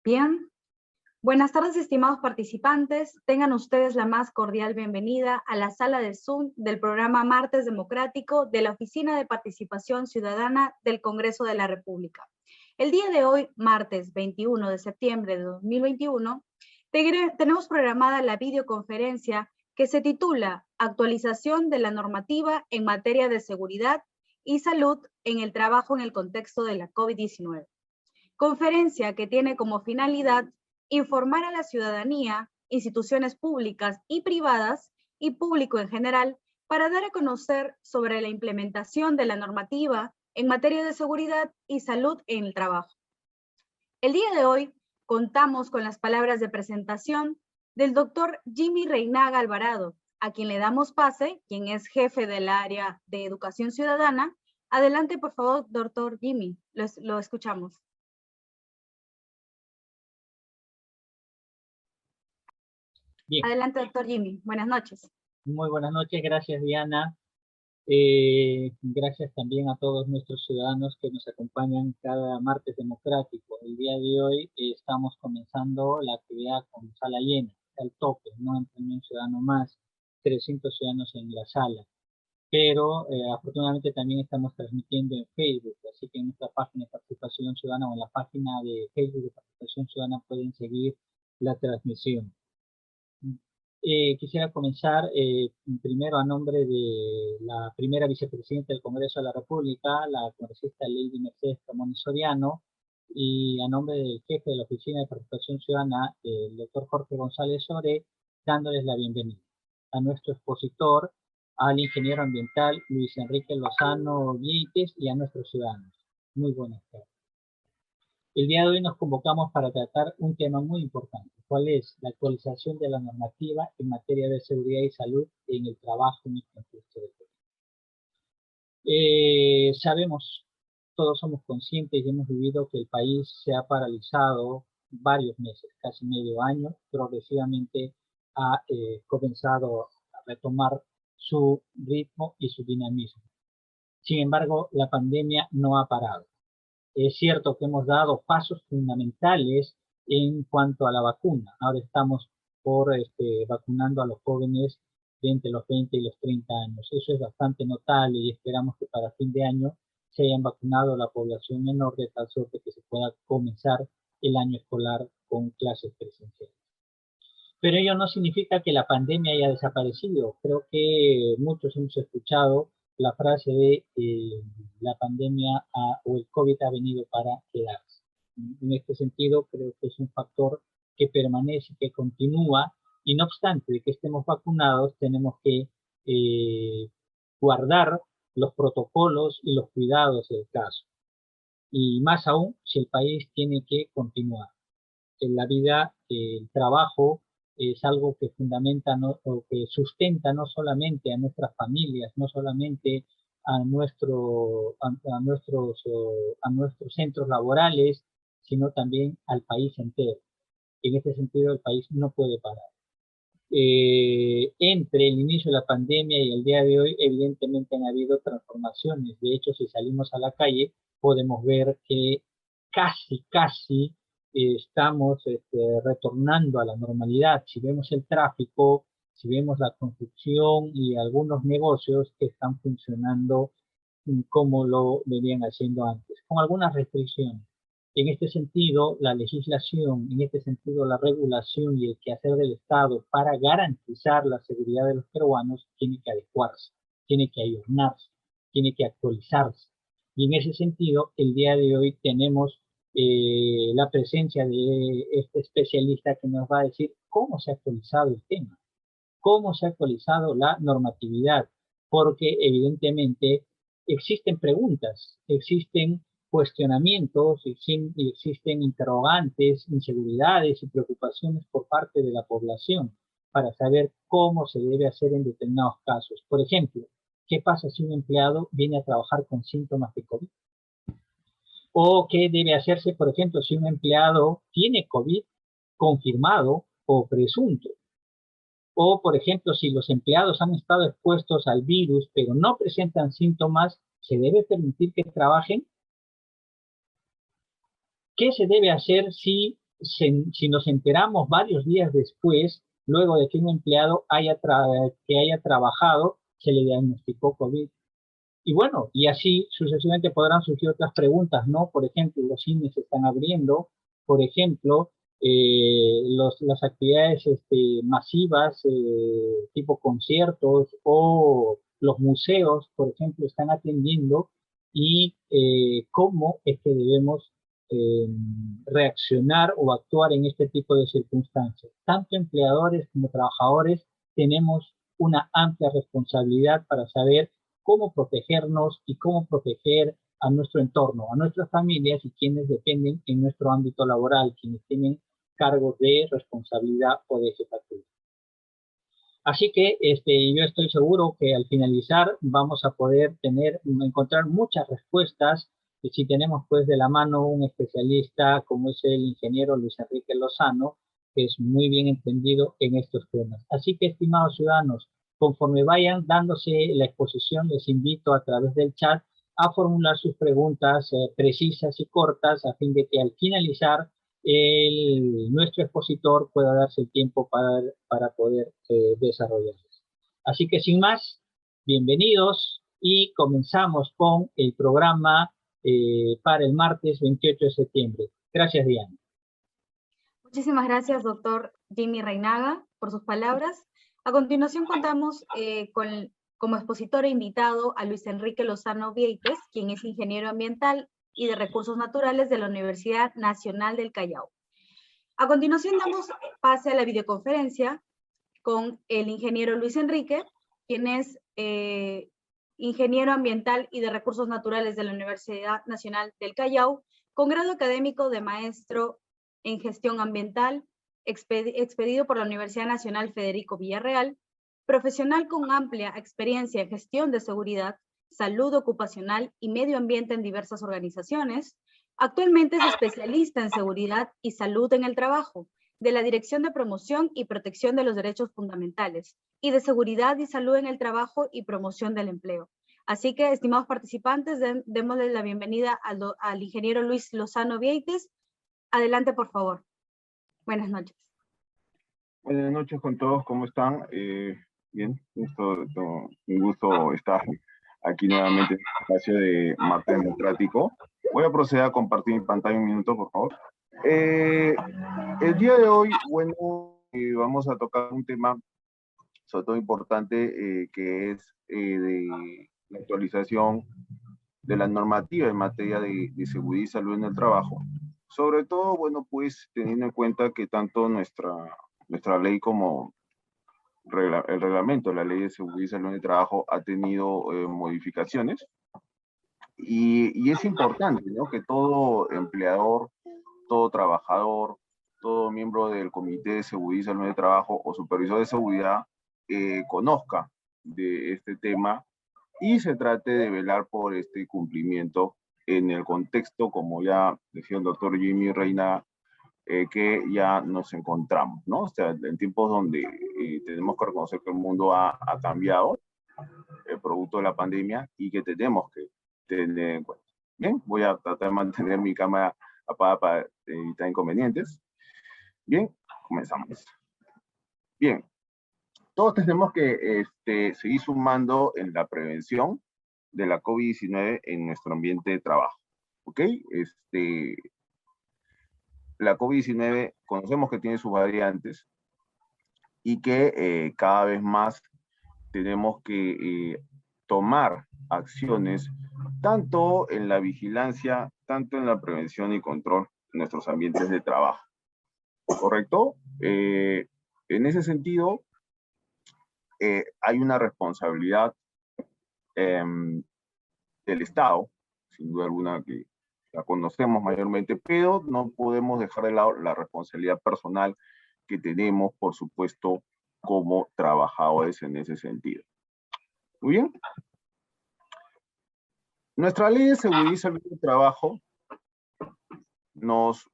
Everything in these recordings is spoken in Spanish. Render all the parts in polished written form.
Bien. Buenas tardes, estimados participantes. Tengan ustedes la más cordial bienvenida a la sala de Zoom del programa Martes Democrático de la Oficina de Participación Ciudadana del Congreso de la República. El día de hoy, martes 21 de septiembre de 2021, tenemos programada la videoconferencia que se titula Actualización de la normativa en materia de seguridad y salud en el trabajo en el contexto de la COVID-19. Conferencia que tiene como finalidad informar a la ciudadanía, instituciones públicas y privadas y público en general para dar a conocer sobre la implementación de la normativa en materia de seguridad y salud en el trabajo. El día de hoy contamos con las palabras de presentación del doctor Jimmy Reinaga Alvarado, a quien le damos pase, quien es jefe del área de educación ciudadana. Adelante, por favor, doctor Jimmy, lo escuchamos. Bien. Adelante, doctor Jimmy. Buenas noches. Muy buenas noches. Gracias, Diana. Gracias también a todos nuestros ciudadanos que nos acompañan cada martes democrático. El día de hoy estamos comenzando la actividad con sala llena, al tope, no entra ni un ciudadano más, 300 ciudadanos en la sala. Pero afortunadamente también estamos transmitiendo en Facebook, así que en nuestra página de Participación Ciudadana o en la página de Facebook de Participación Ciudadana pueden seguir la transmisión. Quisiera comenzar primero a nombre de la primera vicepresidenta del Congreso de la República, la congresista Lady Mercedes Ramón Soriano, y a nombre del jefe de la Oficina de Participación Ciudadana, el doctor Jorge González Sore, dándoles la bienvenida. A nuestro expositor, al ingeniero ambiental Luis Enrique Lozano Vieites y a nuestros ciudadanos. Muy buenas tardes. El día de hoy nos convocamos para tratar un tema muy importante. ¿Cuál es? La actualización de la normativa en materia de seguridad y salud en el trabajo en el contexto del COVID. Sabemos, todos somos conscientes y hemos vivido que el país se ha paralizado varios meses, casi medio año, progresivamente ha comenzado a retomar su ritmo y su dinamismo. Sin embargo, la pandemia no ha parado. Es cierto que hemos dado pasos fundamentales en cuanto a la vacuna. Ahora estamos vacunando a los jóvenes de entre los 20 y los 30 años. Eso es bastante notable y esperamos que para fin de año se hayan vacunado a la población menor de tal suerte que se pueda comenzar el año escolar con clases presenciales. Pero ello no significa que la pandemia haya desaparecido. Creo que muchos hemos escuchado la frase de la pandemia o el COVID ha venido para quedarse. En este sentido, creo que es un factor que permanece, que continúa, y no obstante de que estemos vacunados, tenemos que guardar los protocolos y los cuidados del caso. Y más aún, si el país tiene que continuar. En la vida, el trabajo es algo que fundamenta o que sustenta no solamente a nuestras familias, no solamente a nuestros centros laborales, sino también al país entero. En este sentido, el país no puede parar. Entre el inicio de la pandemia y el día de hoy, evidentemente han habido transformaciones. De hecho, si salimos a la calle, podemos ver que casi estamos retornando a la normalidad. Si vemos el tráfico, si vemos la construcción y algunos negocios que están funcionando como lo venían haciendo antes, con algunas restricciones. En este sentido, la legislación, en este sentido, la regulación y el quehacer del Estado para garantizar la seguridad de los peruanos tiene que adecuarse, tiene que ayornarse, tiene que actualizarse. Y en ese sentido, el día de hoy tenemos la presencia de este especialista que nos va a decir cómo se ha actualizado el tema, cómo se ha actualizado la normatividad, porque evidentemente existen preguntas, existen cuestionamientos, existen interrogantes, inseguridades y preocupaciones por parte de la población para saber cómo se debe hacer en determinados casos. Por ejemplo, ¿qué pasa si un empleado viene a trabajar con síntomas de COVID? ¿O qué debe hacerse, por ejemplo, si un empleado tiene COVID confirmado o presunto? O, por ejemplo, si los empleados han estado expuestos al virus pero no presentan síntomas, ¿se debe permitir que trabajen? ¿Qué se debe hacer si si nos enteramos varios días después, luego de que un empleado que haya trabajado, se le diagnosticó COVID. Y bueno, y así sucesivamente podrán surgir otras preguntas, ¿no? Por ejemplo, los cines se están abriendo, por ejemplo, las actividades masivas, tipo conciertos, o los museos, por ejemplo, están atendiendo, y cómo es que debemos eh, reaccionar o actuar en este tipo de circunstancias. Tanto empleadores como trabajadores tenemos una amplia responsabilidad para saber cómo protegernos y cómo proteger a nuestro entorno, a nuestras familias y quienes dependen en nuestro ámbito laboral, quienes tienen cargos de responsabilidad o de jefatura. Así que yo estoy seguro que al finalizar vamos a poder encontrar muchas respuestas, y si tenemos pues de la mano un especialista como es el ingeniero Luis Enrique Lozano, que es muy bien entendido en estos temas. Así que, estimados ciudadanos, conforme vayan dándose la exposición, les invito a través del chat a formular sus preguntas precisas y cortas, a fin de que al finalizar nuestro expositor pueda darse el tiempo para poder desarrollarlos. Así que sin más, bienvenidos, y comenzamos con el programa para el martes 28 de septiembre. Gracias, Diana. Muchísimas gracias, doctor Jimmy Reinaga, por sus palabras. A continuación contamos como expositor e invitado a Luis Enrique Lozano Vieites, quien es ingeniero ambiental y de recursos naturales de la Universidad Nacional del Callao. A continuación damos pase a la videoconferencia con el ingeniero Luis Enrique, quien es ingeniero ambiental y de recursos naturales de la Universidad Nacional del Callao, con grado académico de maestro en gestión ambiental, expedido por la Universidad Nacional Federico Villarreal, profesional con amplia experiencia en gestión de seguridad, salud ocupacional y medio ambiente en diversas organizaciones. Actualmente es especialista en seguridad y salud en el trabajo, de la Dirección de Promoción y Protección de los Derechos Fundamentales, y de Seguridad y Salud en el Trabajo y Promoción del Empleo. Así que, estimados participantes, démosle la bienvenida al ingeniero Luis Lozano Vieites. Adelante, por favor. Buenas noches. Buenas noches con todos, ¿cómo están? Bien, un gusto estar aquí nuevamente en el espacio de Martes Democrático. Voy a proceder a compartir mi pantalla un minuto, por favor. El día de hoy, bueno, vamos a tocar un tema sobre todo importante, que es de la actualización de la normativa en materia de seguridad y salud en el trabajo. Sobre todo, bueno, pues teniendo en cuenta que tanto nuestra ley como el reglamento de la ley de seguridad y salud en el trabajo ha tenido modificaciones, y es importante, ¿no?, que todo empleador, todo trabajador, todo miembro del Comité de Seguridad y Salud en el Trabajo o supervisor de seguridad conozca de este tema y se trate de velar por este cumplimiento en el contexto, como ya decía el doctor Jimmy Reina, que ya nos encontramos, ¿no? O sea, en tiempos donde tenemos que reconocer que el mundo ha cambiado, producto de la pandemia, y que tenemos que tener en cuenta. Bien, voy a tratar de mantener mi cámara apagada para evitar inconvenientes. Bien, comenzamos. Bien, todos tenemos que seguir sumando en la prevención de la COVID-19 en nuestro ambiente de trabajo. ¿Ok? La COVID-19 conocemos que tiene sus variantes y que cada vez más tenemos que tomar acciones tanto en la vigilancia, tanto en la prevención y control de nuestros ambientes de trabajo. ¿Correcto? En ese sentido, hay una responsabilidad del Estado, sin duda alguna, que la conocemos mayormente, pero no podemos dejar de lado la responsabilidad personal que tenemos, por supuesto, como trabajadores en ese sentido. Muy bien. Nuestra ley de seguridad y salud del trabajo nos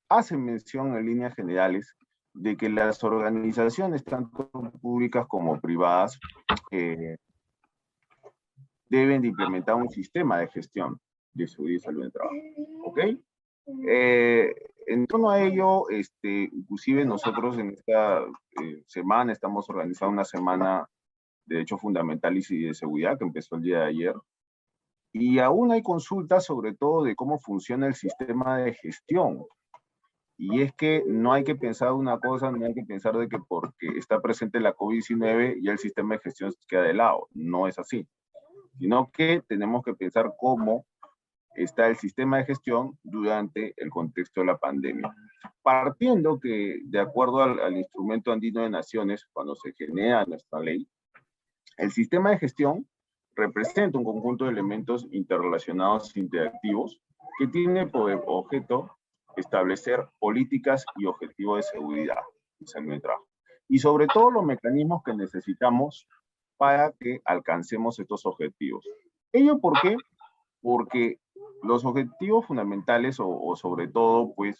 hace mención en líneas generales de que las organizaciones, tanto públicas como privadas, deben de implementar un sistema de gestión de seguridad y salud en el trabajo. ¿Ok? en torno a ello, inclusive nosotros en esta semana estamos organizando una semana de derechos fundamentales y de seguridad que empezó el día de ayer. Y aún hay consultas sobre todo de cómo funciona el sistema de gestión. Y es que no hay que pensar una cosa, no hay que pensar de que porque está presente la COVID-19 ya el sistema de gestión se queda de lado. No es así. Sino que tenemos que pensar cómo está el sistema de gestión durante el contexto de la pandemia. Partiendo que, de acuerdo al Instrumento Andino de Naciones, cuando se genera nuestra ley, el sistema de gestión representa un conjunto de elementos interrelacionados e interactivos que tiene por objeto establecer políticas y objetivos de seguridad y salud de trabajo. Y sobre todo los mecanismos que necesitamos para que alcancemos estos objetivos. ¿Ello por qué? Porque los objetivos fundamentales o sobre todo, pues,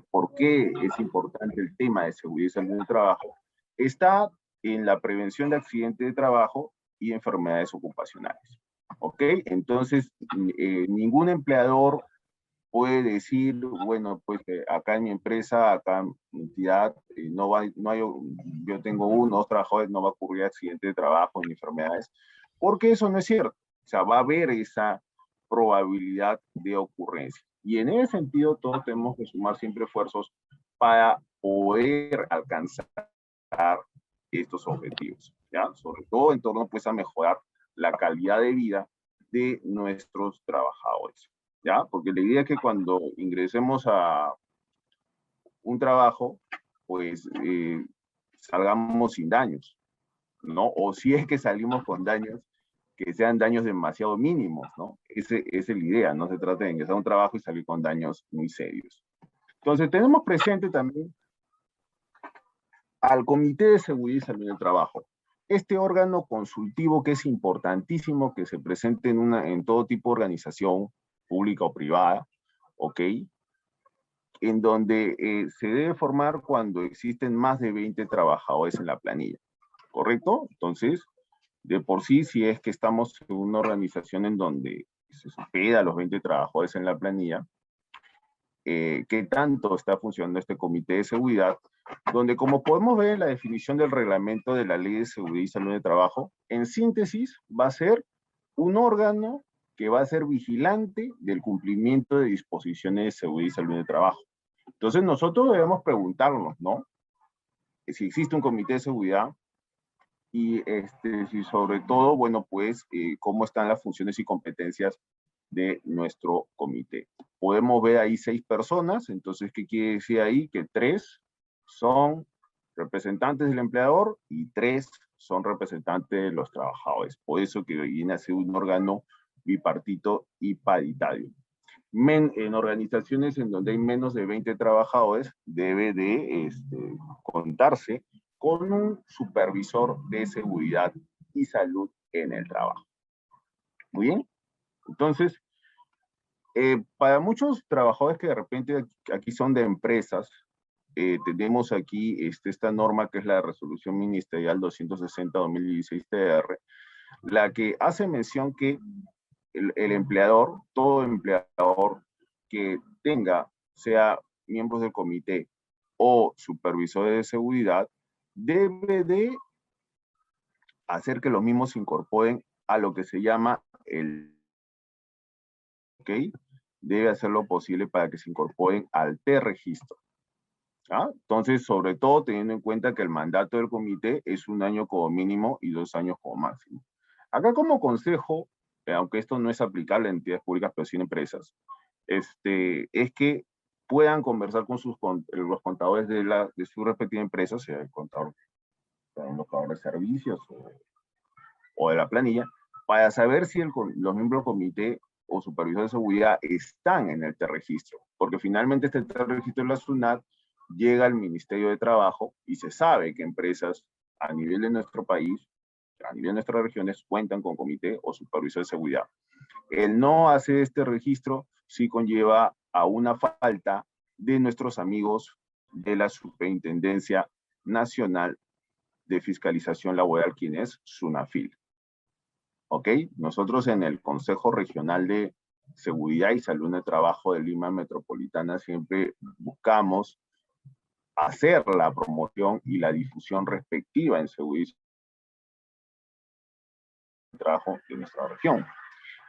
por qué es importante el tema de seguridad y salud del trabajo, está en la prevención de accidentes de trabajo y enfermedades ocupacionales. ¿Ok? Entonces, ningún empleador puede decir, bueno, pues acá en mi empresa, acá en mi entidad, yo tengo 1 o 2 trabajadores, no va a ocurrir accidente de trabajo ni enfermedades, porque eso no es cierto. O sea, va a haber esa probabilidad de ocurrencia. Y en ese sentido, todos tenemos que sumar siempre esfuerzos para poder alcanzar estos objetivos, ¿ya? Sobre todo en torno, pues, a mejorar la calidad de vida de nuestros trabajadores, ¿ya? Porque la idea es que cuando ingresemos a un trabajo, pues, salgamos sin daños, ¿no? O si es que salimos con daños, que sean daños demasiado mínimos, ¿no? Esa es la idea, no se trata de ingresar a un trabajo y salir con daños muy serios. Entonces, tenemos presente también al Comité de Seguridad y Salud del Trabajo. Este órgano consultivo que es importantísimo que se presente en todo tipo de organización, pública o privada, ¿ok? En donde se debe formar cuando existen más de 20 trabajadores en la planilla, ¿correcto? Entonces, de por sí, si es que estamos en una organización en donde se supera a los 20 trabajadores en la planilla, ¿qué tanto está funcionando este comité de seguridad? Donde, como podemos ver en la definición del reglamento de la Ley de Seguridad y Salud de Trabajo, en síntesis, va a ser un órgano que va a ser vigilante del cumplimiento de disposiciones de seguridad y salud de trabajo. Entonces, nosotros debemos preguntarnos, ¿no? Si existe un comité de seguridad, y si sobre todo, bueno, pues, cómo están las funciones y competencias de nuestro comité. Podemos ver ahí 6 personas, entonces, ¿qué quiere decir ahí? Que 3 son representantes del empleador y 3 son representantes de los trabajadores. Por eso que viene a ser un órgano bipartito y paritario. En organizaciones en donde hay menos de 20 trabajadores, debe de contarse con un supervisor de seguridad y salud en el trabajo. Muy bien. Entonces, para muchos trabajadores que de repente aquí son de empresas, tenemos aquí esta norma que es la Resolución Ministerial 260-2016-TR, la que hace mención que el empleador, todo empleador que tenga, sea miembros del comité o supervisores de seguridad, debe de hacer que los mismos se incorporen a lo que se llama ¿ok? Debe hacer lo posible para que se incorporen al T-registro. ¿Ah? Entonces, sobre todo teniendo en cuenta que el mandato del comité es 1 año como mínimo y 2 años como máximo. Acá como consejo, aunque esto no es aplicable en entidades públicas, pero sí en empresas, es que puedan conversar con los contadores de su respectiva empresa, sea el contador de servicios o de la planilla, para saber si los miembros del comité o supervisor de seguridad están en el T-registro, porque finalmente este T-registro de la SUNAT llega al Ministerio de Trabajo y se sabe que empresas a nivel de nuestro país, a nivel de nuestras regiones, cuentan con comité o supervisor de seguridad. El no hacer este registro sí conlleva a una falta de nuestros amigos de la Superintendencia Nacional de Fiscalización Laboral, quien es SUNAFIL. ¿Ok? Nosotros en el Consejo Regional de Seguridad y Salud en el Trabajo de Lima Metropolitana siempre buscamos hacer la promoción y la difusión respectiva en seguridad y trabajo en nuestra región.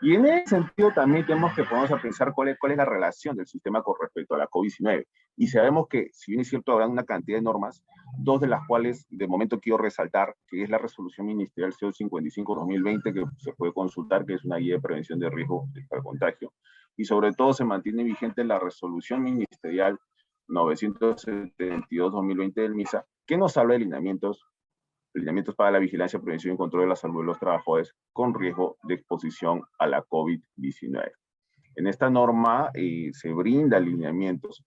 Y en ese sentido también tenemos que ponernos a pensar cuál es la relación del sistema con respecto a la COVID-19. Y sabemos que, si bien es cierto, habrá una cantidad de normas, dos de las cuales de momento quiero resaltar, que es la resolución ministerial CO55-2020, que se puede consultar, que es una guía de prevención de riesgo para contagio. Y sobre todo se mantiene vigente la resolución ministerial 972-2020 del MISA, que nos habla de lineamientos para la vigilancia, prevención y control de la salud de los trabajadores con riesgo de exposición a la COVID-19. En esta norma se brinda lineamientos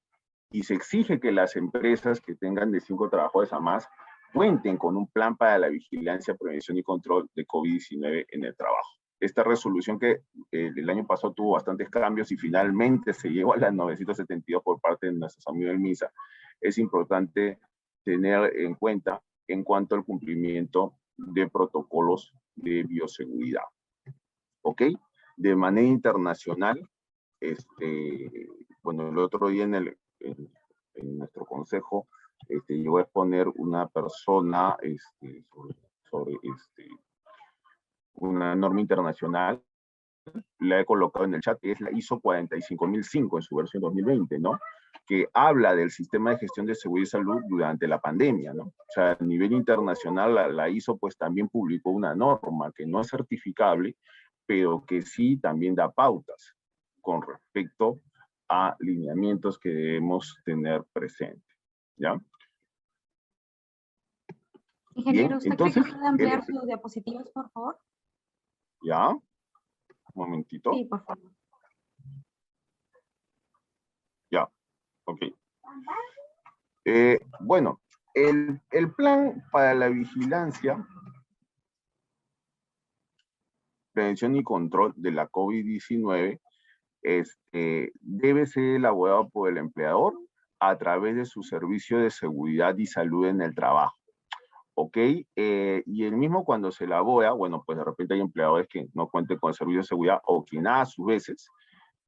y se exige que las empresas que tengan de 5 trabajadores a más cuenten con un plan para la vigilancia, prevención y control de COVID-19 en el trabajo. Esta resolución que el año pasado tuvo bastantes cambios y finalmente se llegó a la 972 por parte de nuestros amigos del MISA, es importante tener en cuenta en cuanto al cumplimiento de protocolos de bioseguridad. ¿Ok? De manera internacional, bueno, el otro día en nuestro consejo llegó a exponer una persona sobre una norma internacional, la he colocado en el chat, que es la ISO 45005 en su versión 2020, ¿no? Que habla del sistema de gestión de seguridad y salud durante la pandemia, ¿no? O sea, a nivel internacional, la ISO pues también publicó una norma que no es certificable, pero que sí también da pautas con respecto a lineamientos que debemos tener presentes, ¿ya? Ingeniero, Bien, ¿usted entonces, cree que puede ampliar sus diapositivas, por favor? ¿ya? Un momentito. Sí, por favor. Ya, ok. Bueno, el plan para la vigilancia, prevención y control de la COVID-19 debe ser elaborado por el empleador a través de su servicio de seguridad y salud en el trabajo. ¿Ok? Y el mismo cuando se elabora, bueno, pues de repente hay empleadores que no cuenten con el servicio de seguridad o quien a sus veces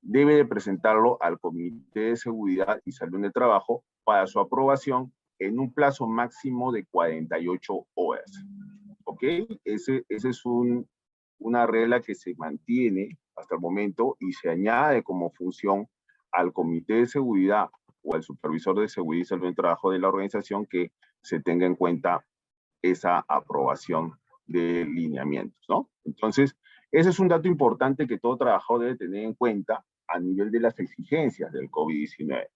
debe de presentarlo al Comité de Seguridad y Salud en el Trabajo para su aprobación en un plazo máximo de 48 horas. ¿Ok? Ese es una regla que se mantiene hasta el momento y se añade como función al Comité de Seguridad o al Supervisor de Seguridad y Salud en el Trabajo de la organización que se tenga en cuenta esa aprobación de lineamientos, ¿no? Entonces, ese es un dato importante que todo trabajador debe tener en cuenta a nivel de las exigencias del COVID-19.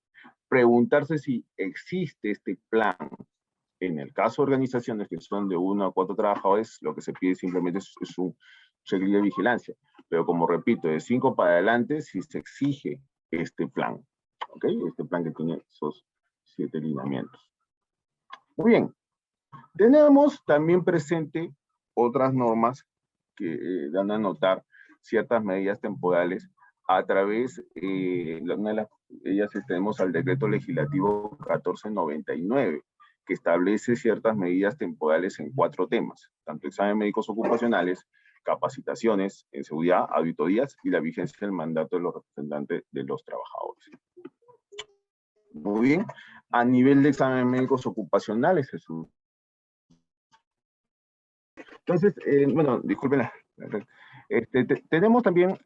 Preguntarse si existe este plan. En el caso de organizaciones que son de 1 a 4 trabajadores, lo que se pide simplemente es un checklist de vigilancia. Pero como repito, de 5 para adelante, si se exige este plan, ¿ok? Este plan que tiene esos 7 lineamientos. Muy bien. Tenemos también presente otras normas que dan a notar ciertas medidas temporales a través, una de ellas tenemos al decreto legislativo 1499, que establece ciertas medidas temporales en 4 temas, tanto exámenes médicos ocupacionales, capacitaciones en seguridad, auditorías y la vigencia del mandato de los representantes de los trabajadores. Muy bien, a nivel de exámenes médicos ocupacionales, Jesús. Entonces, bueno, disculpen, tenemos también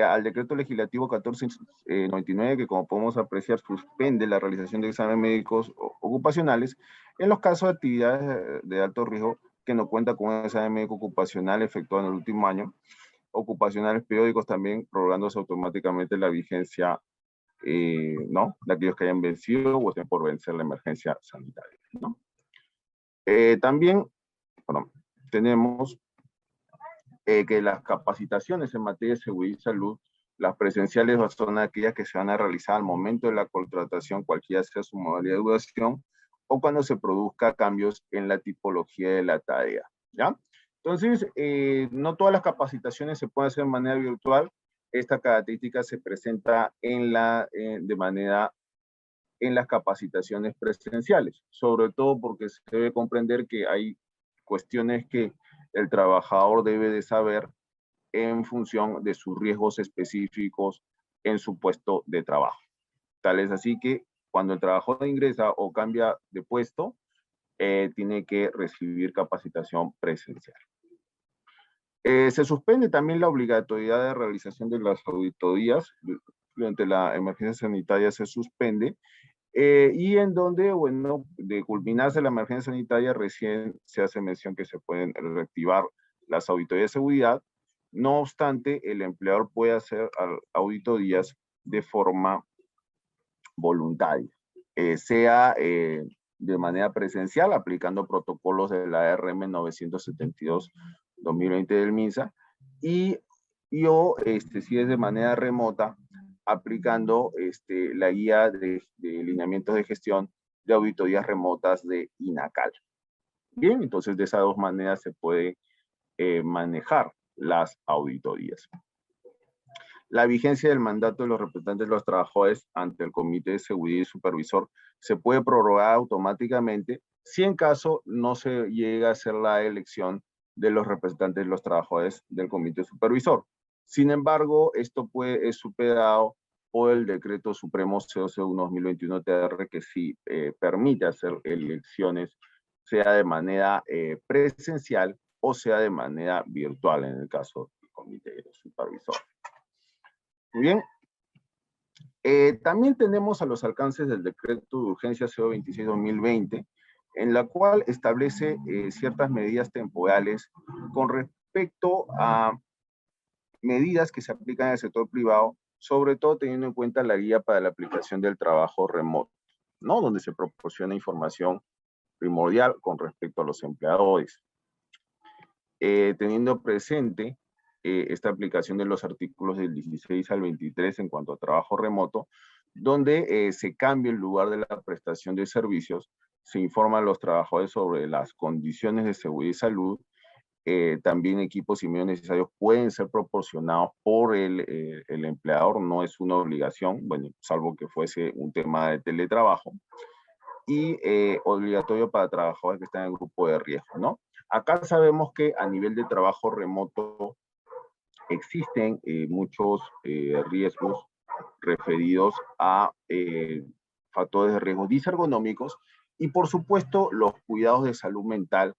al decreto legislativo 1499, que como podemos apreciar suspende la realización de exámenes médicos ocupacionales en los casos de actividades de alto riesgo que no cuenta con un examen médico ocupacional efectuado en el último año, ocupacionales periódicos también prorrogándose automáticamente la vigencia, ¿no? De aquellos que hayan vencido o estén por vencer la emergencia sanitaria, ¿no? También, perdón, tenemos que las capacitaciones en materia de seguridad y salud, las presenciales son aquellas que se van a realizar al momento de la contratación, cualquiera sea su modalidad de duración, o cuando se produzca cambios en la tipología de la tarea, ¿ya? Entonces, no todas las capacitaciones se pueden hacer de manera virtual. Esta característica se presenta de manera en las capacitaciones presenciales, sobre todo porque se debe comprender que hay cuestiones que el trabajador debe de saber en función de sus riesgos específicos en su puesto de trabajo. Tal es así que cuando el trabajador ingresa o cambia de puesto, tiene que recibir capacitación presencial. Se suspende también la obligatoriedad de realización de las auditorías. Durante la emergencia sanitaria se suspende, y en donde, bueno, de culminarse la emergencia sanitaria, recién se hace mención que se pueden reactivar las auditorías de seguridad. No obstante, el empleador puede hacer auditorías de forma voluntaria, sea de manera presencial, aplicando protocolos de la RM 972-2020 del MINSA, o si es de manera remota, aplicando la guía de lineamientos de gestión de auditorías remotas de INACAL. Bien, entonces de esas dos maneras se puede manejar las auditorías. La vigencia del mandato de los representantes de los trabajadores ante el Comité de Seguridad y Supervisor se puede prorrogar automáticamente si en caso no se llega a hacer la elección de los representantes de los trabajadores del Comité Supervisor. Sin embargo, esto es superado por el Decreto Supremo 001-2021-TR, que sí permite hacer elecciones, sea de manera presencial o sea de manera virtual en el caso del Comité Supervisor. Muy bien. También tenemos a los alcances del Decreto de Urgencia 026-2020, en la cual establece ciertas medidas temporales con respecto a medidas que se aplican en el sector privado, sobre todo teniendo en cuenta la guía para la aplicación del trabajo remoto, ¿no? Donde se proporciona información primordial con respecto a los empleadores. Teniendo presente esta aplicación de los artículos del 16 al 23 en cuanto a trabajo remoto, donde se cambia el lugar de la prestación de servicios, se informa a los trabajadores sobre las condiciones de seguridad y salud. También equipos y medios necesarios pueden ser proporcionados por el empleador, no es una obligación, bueno, salvo que fuese un tema de teletrabajo, y obligatorio para trabajadores que están en grupo de riesgo, ¿no? Acá sabemos que a nivel de trabajo remoto existen muchos riesgos referidos a factores de riesgo disergonómicos y, por supuesto, los cuidados de salud mental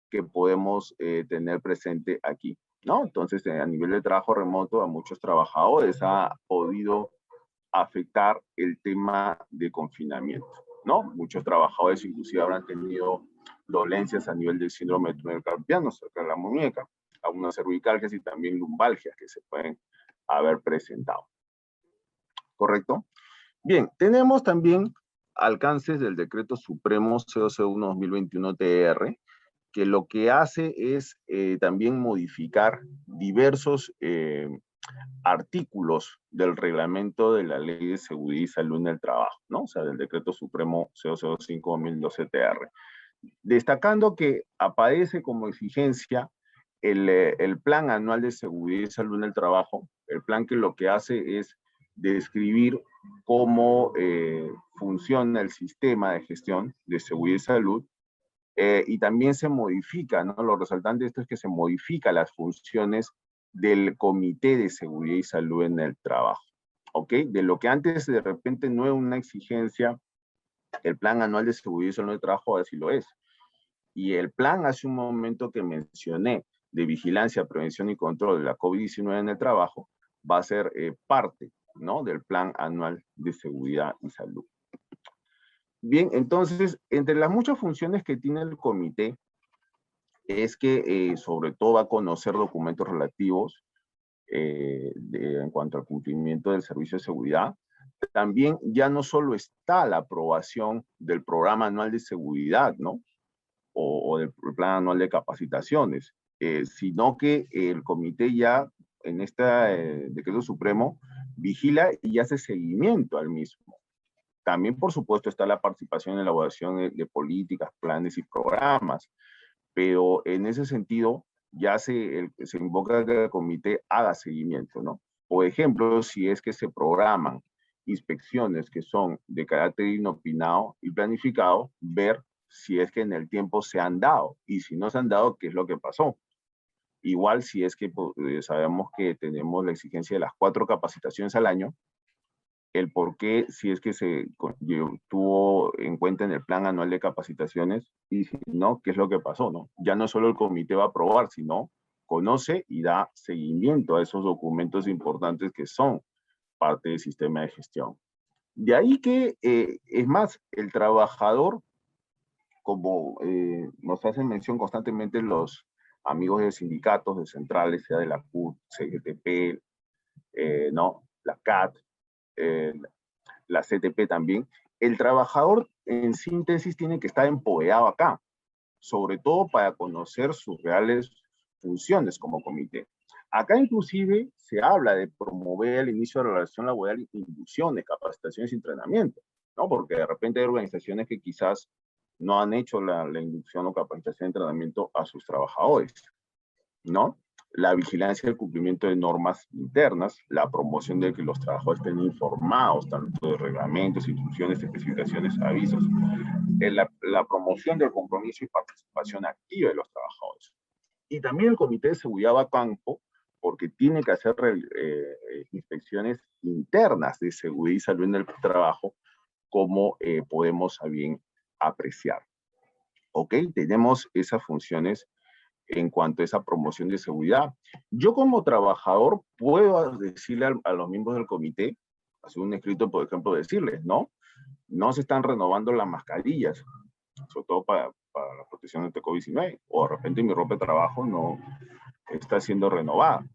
que podemos tener presente aquí, ¿no? Entonces, a nivel de trabajo remoto, a muchos trabajadores ha podido afectar el tema de confinamiento, ¿no? Muchos trabajadores inclusive habrán tenido dolencias a nivel del síndrome de túnel carpiano, cerca de la muñeca, algunas cervicalgias y también lumbalgias que se pueden haber presentado. ¿Correcto? Bien, tenemos también alcances del Decreto Supremo 001-2021-TR, que lo que hace es también modificar diversos artículos del reglamento de la Ley de Seguridad y Salud en el Trabajo, ¿no? O sea, del Decreto Supremo 005-2012-TR. Destacando que aparece como exigencia el Plan Anual de Seguridad y Salud en el Trabajo, el plan que lo que hace es describir cómo funciona el sistema de gestión de seguridad y salud, y también se modifica, ¿no? Lo resaltante de esto es que se modifica las funciones del Comité de Seguridad y Salud en el Trabajo, ¿ok? De lo que antes de repente no es una exigencia, el Plan Anual de Seguridad y Salud en el Trabajo ahora sí lo es. Y el plan hace un momento que mencioné de vigilancia, prevención y control de la COVID-19 en el trabajo va a ser parte, ¿no? Del Plan Anual de Seguridad y Salud. Bien, entonces, entre las muchas funciones que tiene el comité es que sobre todo va a conocer documentos relativos en cuanto al cumplimiento del servicio de seguridad. También ya no solo está la aprobación del programa anual de seguridad, ¿no? O del plan anual de capacitaciones, sino que el comité ya en este decreto supremo vigila y hace seguimiento al mismo. También, por supuesto, está la participación en la elaboración de políticas, planes y programas, pero en ese sentido ya se invoca que el comité haga seguimiento, ¿no? Por ejemplo, si es que se programan inspecciones que son de carácter inopinado y planificado, ver si es que en el tiempo se han dado, y si no se han dado, ¿qué es lo que pasó? Igual si es que sabemos que tenemos la exigencia de las 4 capacitaciones al año, el por qué, si es que tuvo en cuenta en el plan anual de capacitaciones, y si no, qué es lo que pasó, ¿no? Ya no solo el comité va a aprobar, sino conoce y da seguimiento a esos documentos importantes que son parte del sistema de gestión. De ahí que, es más, el trabajador, como nos hacen mención constantemente los amigos de sindicatos, de centrales, sea de la CUT, CGTP, ¿no? La CAT, la CTP también, el trabajador en síntesis tiene que estar empoderado acá, sobre todo para conocer sus reales funciones como comité. Acá inclusive se habla de promover el inicio de la relación laboral, inducciones, capacitaciones y entrenamiento, ¿no? Porque de repente hay organizaciones que quizás no han hecho la inducción o capacitación de entrenamiento a sus trabajadores, ¿no? La vigilancia del cumplimiento de normas internas, la promoción de que los trabajadores estén informados, tanto de reglamentos, instrucciones, especificaciones, avisos, la promoción del compromiso y participación activa de los trabajadores. Y también el Comité de Seguridad va a campo, porque tiene que hacer inspecciones internas de seguridad y salud en el trabajo, como podemos a bien apreciar. ¿Ok? Tenemos esas funciones en cuanto a esa promoción de seguridad. Yo como trabajador puedo decirle a los miembros del comité, hacer un escrito, por ejemplo, decirles, ¿no? No se están renovando las mascarillas, sobre todo para la protección ante COVID-19, o de repente mi ropa de trabajo no está siendo renovada.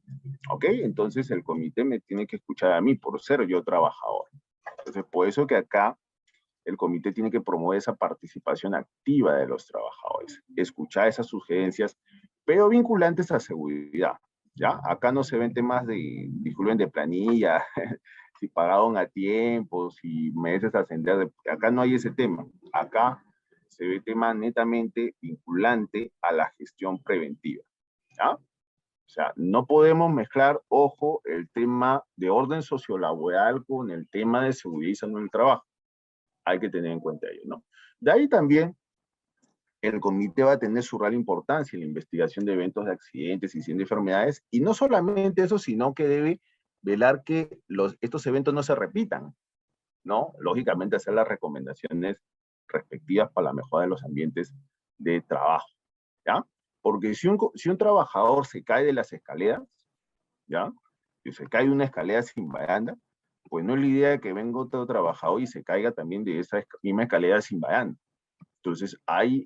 ¿Ok? Entonces el comité me tiene que escuchar a mí por ser yo trabajador. Entonces, por eso que acá el comité tiene que promover esa participación activa de los trabajadores, escuchar esas sugerencias, pero vinculantes a seguridad, ¿ya? Acá no se ven temas disculpen, de planilla, si pagaron a tiempo, si mereces ascender, acá no hay ese tema. Acá se ve tema netamente vinculante a la gestión preventiva, ¿ya? O sea, no podemos mezclar, ojo, el tema de orden sociolaboral con el tema de seguridad y salud en el trabajo. Hay que tener en cuenta ello, ¿no? De ahí también el comité va a tener su real importancia en la investigación de eventos de accidentes y de enfermedades, y no solamente eso, sino que debe velar que estos eventos no se repitan, ¿no? Lógicamente hacer las recomendaciones respectivas para la mejora de los ambientes de trabajo, ¿ya? Porque si un trabajador se cae de las escaleras, ¿ya? Si se cae de una escalera sin baranda, pues no es la idea de que venga otro trabajador y se caiga también de esa misma escalera sin baranda. Entonces hay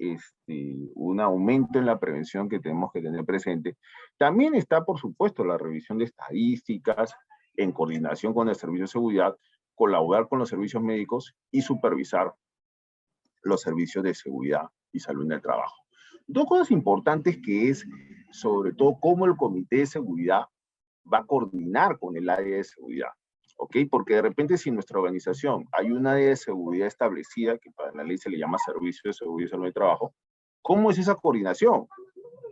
un aumento en la prevención que tenemos que tener presente. También está, por supuesto, la revisión de estadísticas en coordinación con el Servicio de Seguridad, colaborar con los servicios médicos y supervisar los servicios de seguridad y salud en el trabajo. Dos cosas importantes que es, sobre todo, cómo el Comité de Seguridad va a coordinar con el área de seguridad, ¿ok? Porque de repente si en nuestra organización hay un área de seguridad establecida, que para la ley se le llama Servicio de Seguridad y Salud de Trabajo, ¿cómo es esa coordinación?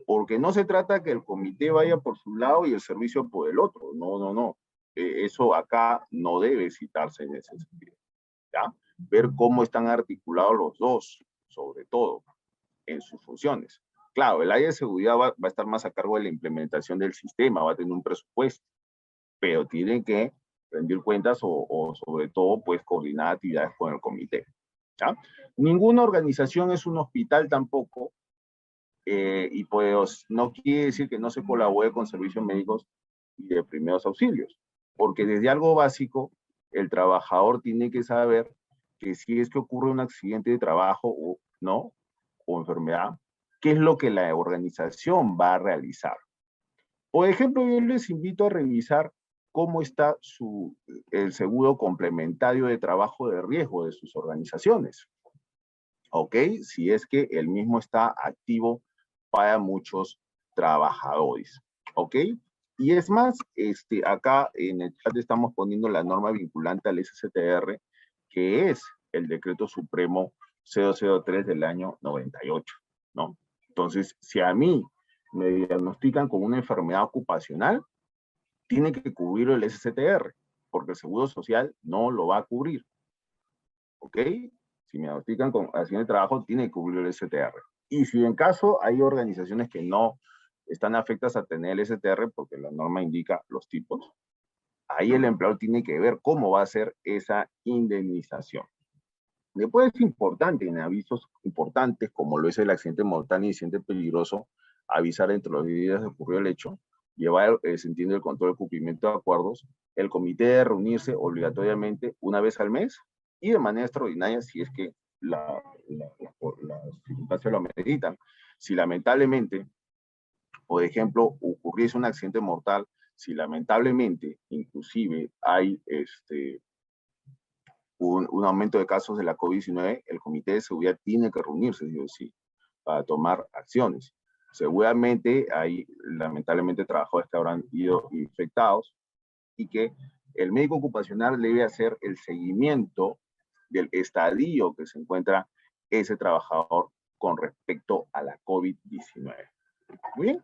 Porque no se trata que el comité vaya por su lado y el servicio por el otro, no, no, no. Eso acá no debe citarse en ese sentido, ¿ya? Ver cómo están articulados los dos, sobre todo, en sus funciones. Claro, el área de seguridad va a estar más a cargo de la implementación del sistema, va a tener un presupuesto, pero tiene que rendir cuentas o sobre todo, pues, coordinar actividades con el comité, ¿ya? Ninguna organización es un hospital tampoco, y pues no quiere decir que no se colabore con servicios médicos y de primeros auxilios, porque desde algo básico, el trabajador tiene que saber que si es que ocurre un accidente de trabajo o no, o enfermedad, qué es lo que la organización va a realizar. Por ejemplo, yo les invito a revisar cómo está el seguro complementario de trabajo de riesgo de sus organizaciones. ¿Ok? Si es que el mismo está activo para muchos trabajadores. ¿Ok? Y es más, acá en el chat estamos poniendo la norma vinculante al SCTR, que es el Decreto Supremo 003 del año 98, ¿no? Entonces, si a mí me diagnostican con una enfermedad ocupacional, tiene que cubrir el SCTR, porque el Seguro Social no lo va a cubrir. ¿Ok? Si me diagnostican con accidente de trabajo, tiene que cubrir el STR. Y si en caso hay organizaciones que no están afectas a tener el STR, porque la norma indica los tipos, Ahí el empleador tiene que ver cómo va a ser esa indemnización. Después es importante, en avisos importantes, como lo es el accidente mortal y accidente peligroso, avisar entre los días de ocurrió el hecho, llevar, se entiende, el control del cumplimiento de acuerdos, el comité debe reunirse obligatoriamente una vez al mes y de manera extraordinaria si es que las circunstancias lo ameritan. Si lamentablemente, por ejemplo, ocurriese un accidente mortal, si lamentablemente inclusive hay un aumento de casos de la COVID-19, el Comité de Seguridad tiene que reunirse, sí o sí, para tomar acciones. Seguramente hay, lamentablemente, trabajadores que habrán ido infectados y que el médico ocupacional debe hacer el seguimiento del estadio que se encuentra ese trabajador con respecto a la COVID-19. Muy bien.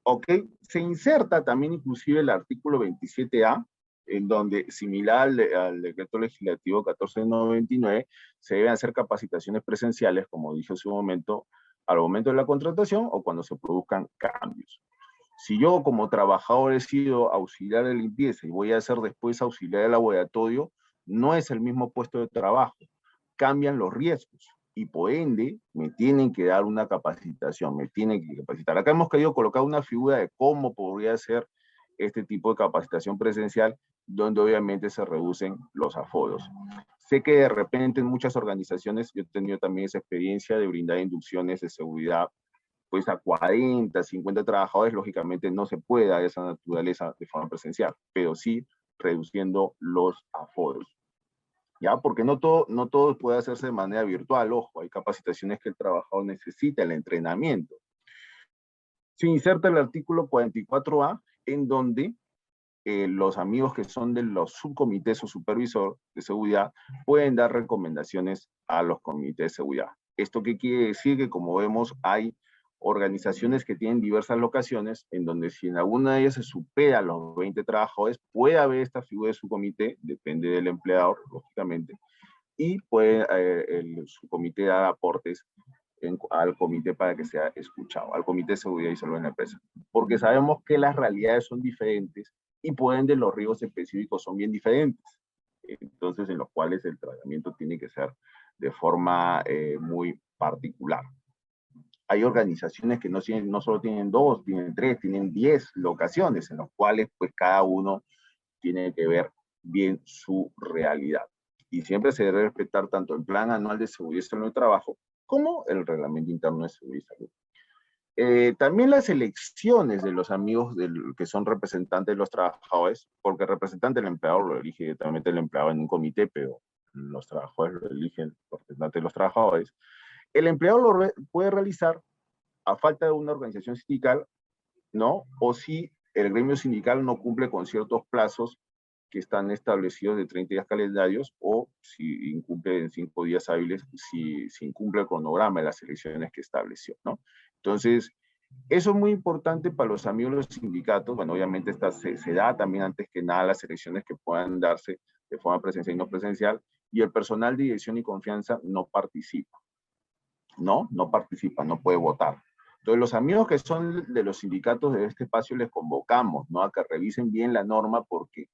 Ok, se inserta también inclusive el artículo 27A, en donde, similar al decreto legislativo 1499, se deben hacer capacitaciones presenciales, como dije en su momento, al momento de la contratación o cuando se produzcan cambios. Si yo como trabajador he sido auxiliar de limpieza y voy a ser después auxiliar de laboratorio, no es el mismo puesto de trabajo, cambian los riesgos y por ende me tienen que dar una capacitación, me tienen que capacitar. Acá hemos querido colocar una figura de cómo podría ser este tipo de capacitación presencial, donde obviamente se reducen los aforos. Sé que de repente en muchas organizaciones, yo he tenido también esa experiencia de brindar inducciones de seguridad, pues a 40, 50 trabajadores, lógicamente no se puede dar esa naturaleza de forma presencial, pero sí reduciendo los aforos. ¿Ya? Porque no todo puede hacerse de manera virtual, ojo, hay capacitaciones que el trabajador necesita, el entrenamiento. Se inserta el artículo 44A, en donde los amigos que son de los subcomités o supervisor de seguridad pueden dar recomendaciones a los comités de seguridad. ¿Esto qué quiere decir? Que como vemos hay organizaciones que tienen diversas locaciones en donde si en alguna de ellas se supera los 20 trabajadores, puede haber esta figura de subcomité, depende del empleador, lógicamente, y puede el subcomité dar aportes al comité para que sea escuchado, al comité de seguridad y salud en la empresa. Porque sabemos que las realidades son diferentes y por ende los riesgos específicos son bien diferentes. Entonces, en los cuales el tratamiento tiene que ser de forma muy particular. Hay organizaciones que no solo tienen 2, tienen 3, tienen 10 locaciones, en los cuales pues cada uno tiene que ver bien su realidad. Y siempre se debe respetar tanto el Plan Anual de Seguridad y Salud en el Trabajo como el Reglamento Interno de Seguridad y Salud. También las elecciones de los amigos que son representantes de los trabajadores, porque el representante del empleador lo elige directamente el empleado en un comité, pero los trabajadores lo eligen los representantes de los trabajadores. El empleador lo puede realizar a falta de una organización sindical, ¿no? O si el gremio sindical no cumple con ciertos plazos que están establecidos de 30 días calendarios, o si incumple en 5 días hábiles, si incumple el cronograma de las elecciones que estableció, ¿no? Entonces, eso es muy importante para los amigos de los sindicatos. Bueno, obviamente se da también antes que nada las elecciones que puedan darse de forma presencial y no presencial, y el personal de dirección y confianza no participa, ¿no? No participa, no puede votar. Entonces, los amigos que son de los sindicatos de este espacio les convocamos, ¿no? A que revisen bien la norma, porque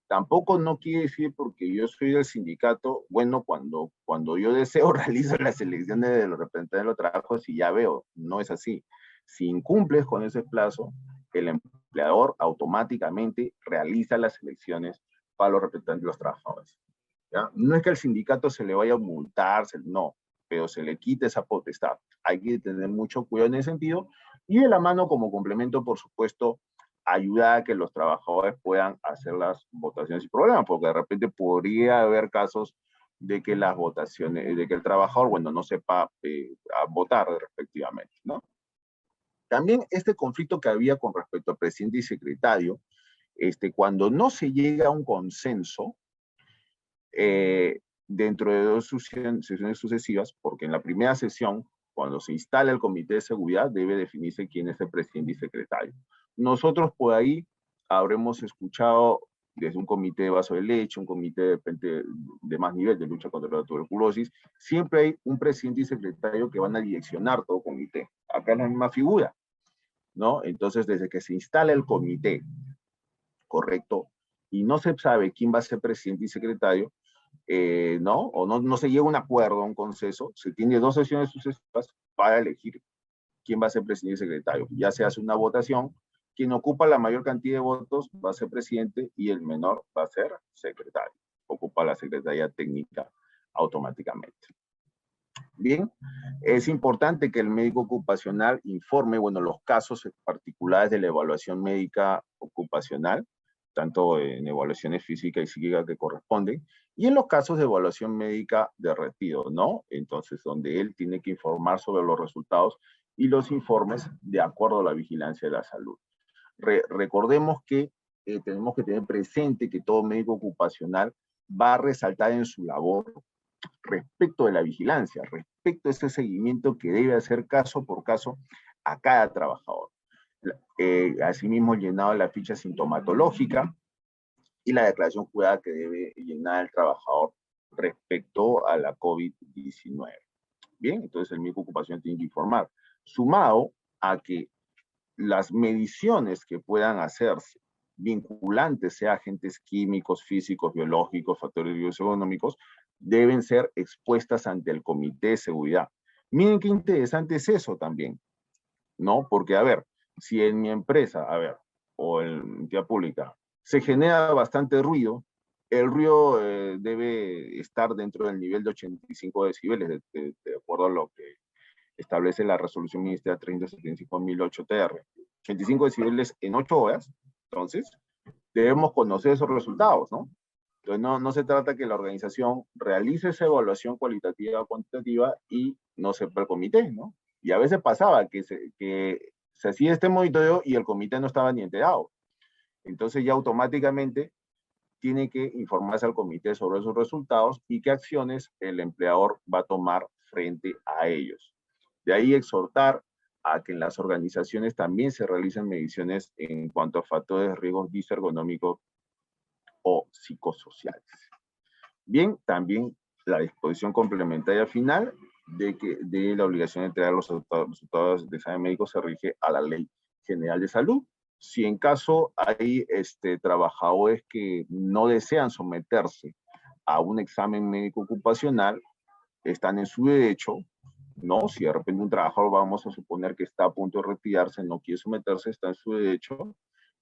tampoco no quiere decir porque yo soy del sindicato, bueno, cuando yo deseo realizo las elecciones de los representantes de los trabajos y ya veo, no es así. Si incumples con ese plazo, el empleador automáticamente realiza las elecciones para los representantes de los trabajadores. ¿Ya? No es que al sindicato se le vaya a multar, no, pero se le quita esa potestad. Hay que tener mucho cuidado en ese sentido, y de la mano como complemento, por supuesto, ayuda a que los trabajadores puedan hacer las votaciones sin problema, porque de repente podría haber casos de que las votaciones, de que el trabajador, bueno, no sepa votar respectivamente, ¿no? También este conflicto que había con respecto al presidente y secretario, cuando no se llega a un consenso, dentro de 2 sesiones sucesivas, porque en la primera sesión, cuando se instala el comité de seguridad, debe definirse quién es el presidente y secretario. Nosotros por ahí habremos escuchado desde un comité de vaso de leche, un comité de más nivel de lucha contra la tuberculosis, siempre hay un presidente y secretario que van a direccionar todo comité. Acá es la misma figura, ¿no? Entonces, desde que se instala el comité, correcto, y no se sabe quién va a ser presidente y secretario, ¿no? O no se llega a un acuerdo, a un consenso, se tiene 2 sesiones sucesivas para elegir quién va a ser presidente y secretario. Ya se hace una votación, quien ocupa la mayor cantidad de votos va a ser presidente y el menor va a ser secretario. Ocupa la secretaría técnica automáticamente. Bien, es importante que el médico ocupacional informe, bueno, los casos particulares de la evaluación médica ocupacional, tanto en evaluaciones físicas y psíquicas que corresponden, y en los casos de evaluación médica de retiro, ¿no? Entonces, donde él tiene que informar sobre los resultados y los informes de acuerdo a la vigilancia de la salud. Recordemos que tenemos que tener presente que todo médico ocupacional va a resaltar en su labor respecto de la vigilancia, respecto a ese seguimiento que debe hacer caso por caso a cada trabajador. Asimismo, llenado la ficha sintomatológica y la declaración jurada que debe llenar el trabajador respecto a la COVID-19. Bien, entonces el médico ocupacional tiene que informar, sumado a que las mediciones que puedan hacerse vinculantes, sea agentes químicos, físicos, biológicos, factores bioeconómicos, deben ser expuestas ante el Comité de Seguridad. Miren qué interesante es eso también, ¿no? Porque, a ver, si en mi empresa, a ver, o en entidad pública, se genera bastante ruido, el ruido debe estar dentro del nivel de 85 decibeles, de acuerdo a lo que establece la resolución ministerial 3075/2008-TR. 85 decibeles en 8 horas, entonces, debemos conocer esos resultados, ¿no? Entonces, no se trata que la organización realice esa evaluación cualitativa o cuantitativa y no sepa el comité, ¿no? Y a veces pasaba que se hacía este monitoreo y el comité no estaba ni enterado. Entonces ya automáticamente tiene que informarse al comité sobre esos resultados y qué acciones el empleador va a tomar frente a ellos. De ahí exhortar a que en las organizaciones también se realicen mediciones en cuanto a factores de riesgo visoergonómicos o psicosociales. Bien, también la disposición complementaria final de la obligación de entregar los resultados de examen médico se rige a la Ley General de Salud. Si en caso hay trabajadores que no desean someterse a un examen médico ocupacional, están en su derecho, ¿no? Si de repente un trabajador, vamos a suponer que está a punto de retirarse, no quiere someterse, está en su derecho,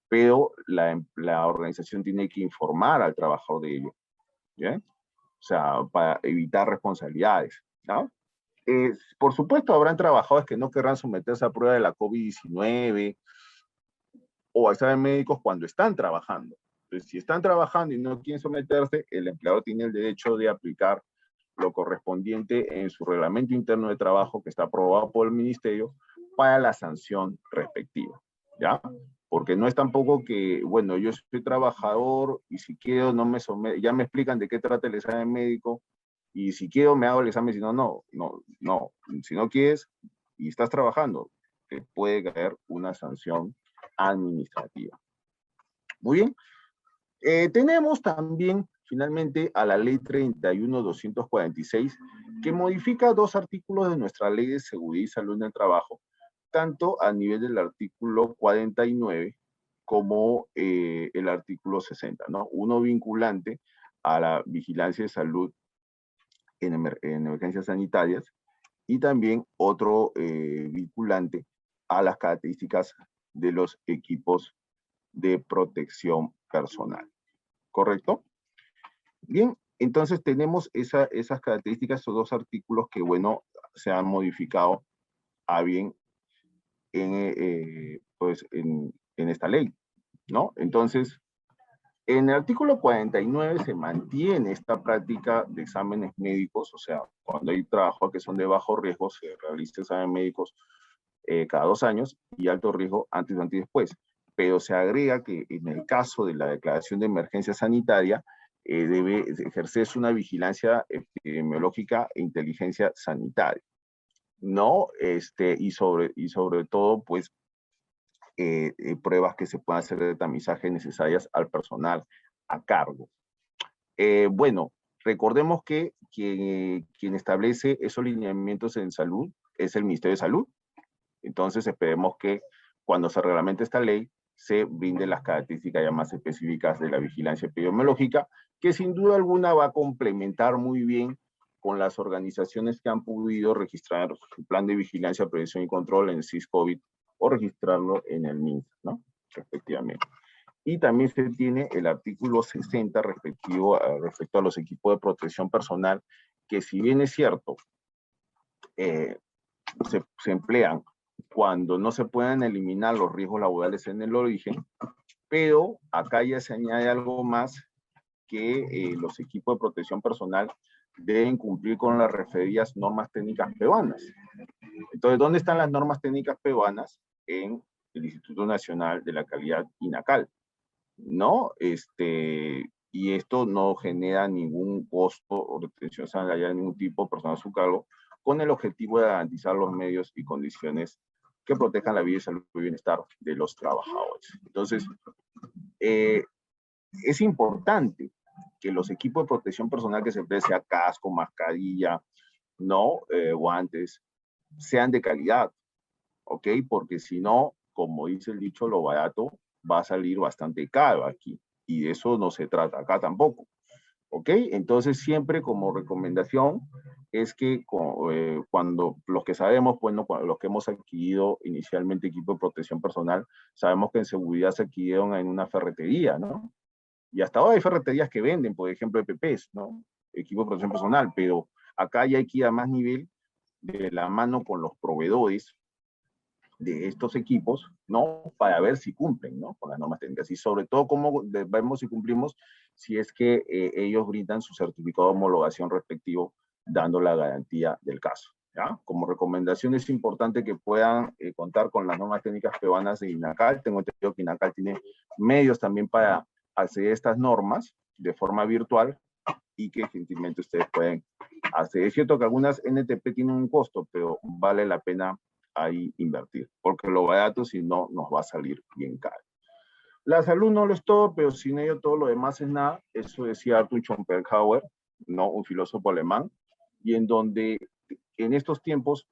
pero la organización tiene que informar al trabajador de ello, ¿bien? O sea, para evitar responsabilidades, ¿no? Por supuesto, habrán trabajadores que no querrán someterse a prueba de la COVID-19 o a exámenes médicos cuando están trabajando. Entonces, si están trabajando y no quieren someterse, el empleador tiene el derecho de aplicar lo correspondiente en su reglamento interno de trabajo que está aprobado por el ministerio para la sanción respectiva, ¿ya? Porque no es tampoco que, bueno, yo soy trabajador y si quiero no me someto, ya me explican de qué trata el examen médico y si quiero me hago el examen, si no, no. Si no quieres y estás trabajando, te puede caer una sanción administrativa. Muy bien. Tenemos también, finalmente, a la Ley 31.246, que modifica 2 artículos de nuestra Ley de Seguridad y Salud en el Trabajo, tanto a nivel del artículo 49 como el artículo 60, ¿no? Uno vinculante a la vigilancia de salud en emergencias sanitarias y también otro vinculante a las características de los equipos de protección personal. ¿Correcto? Bien, entonces tenemos esas características, esos 2 artículos que, bueno, se han modificado a bien pues en esta ley, ¿no? Entonces, en el artículo 49 se mantiene esta práctica de exámenes médicos, o sea, cuando hay trabajos que son de bajo riesgo, se realizan exámenes médicos cada 2 años y alto riesgo antes, durante y después. Pero se agrega que en el caso de la declaración de emergencia sanitaria, debe ejercerse una vigilancia epidemiológica e inteligencia sanitaria, ¿no? Y sobre todo, pues, pruebas que se puedan hacer de tamizaje necesarias al personal a cargo. Bueno, recordemos que quien establece esos lineamientos en salud es el Ministerio de Salud. Entonces esperemos que cuando se reglamente esta ley se brinden las características ya más específicas de la vigilancia epidemiológica, que sin duda alguna va a complementar muy bien con las organizaciones que han podido registrar su plan de vigilancia, prevención y control en el SIS-COVID o registrarlo en el MINSA, ¿no? Respectivamente. Y también se tiene el artículo 60 respecto a los equipos de protección personal, que si bien es cierto, se emplean cuando no se pueden eliminar los riesgos laborales en el origen, pero acá ya se añade algo más, que los equipos de protección personal deben cumplir con las referidas normas técnicas peruanas. Entonces, ¿dónde están las normas técnicas peruanas? En el Instituto Nacional de la Calidad, INACAL, ¿no? Y esto no genera ningún costo o retención salarial de ningún tipo, personal a su cargo, con el objetivo de garantizar los medios y condiciones que protejan la vida y salud y bienestar de los trabajadores. Entonces, es importante que los equipos de protección personal que se empleen, sea casco, mascarilla, ¿no? Guantes, sean de calidad, ¿ok? Porque si no, como dice el dicho, lo barato va a salir bastante caro aquí, y de eso no se trata acá tampoco, ¿ok? Entonces siempre como recomendación es que cuando los que sabemos, pues no, los que hemos adquirido inicialmente equipo de protección personal, sabemos que en seguridad se adquirieron en una ferretería, ¿no? Y hasta ahora hay ferreterías que venden, por ejemplo, EPPs, ¿no? Equipo de protección personal, pero acá ya hay que ir a más nivel de la mano con los proveedores de estos equipos, ¿no? Para ver si cumplen, ¿no? Con las normas técnicas. Y sobre todo, cómo vemos si cumplimos, si es que ellos brindan su certificado de homologación respectivo, dando la garantía del caso, ¿ya? Como recomendación es importante que puedan contar con las normas técnicas peruanas de INACAL. Tengo entendido que INACAL tiene medios también para acceder a estas normas de forma virtual, y que gentilmente ustedes pueden hacer. Es cierto que algunas NTP tienen un costo, pero vale la pena ahí invertir, porque lo barato, si no, nos va a salir bien caro. La salud no lo es todo, pero sin ello todo lo demás es nada. Eso decía Arthur Schopenhauer, ¿no? Un filósofo alemán, y en donde en estos tiempos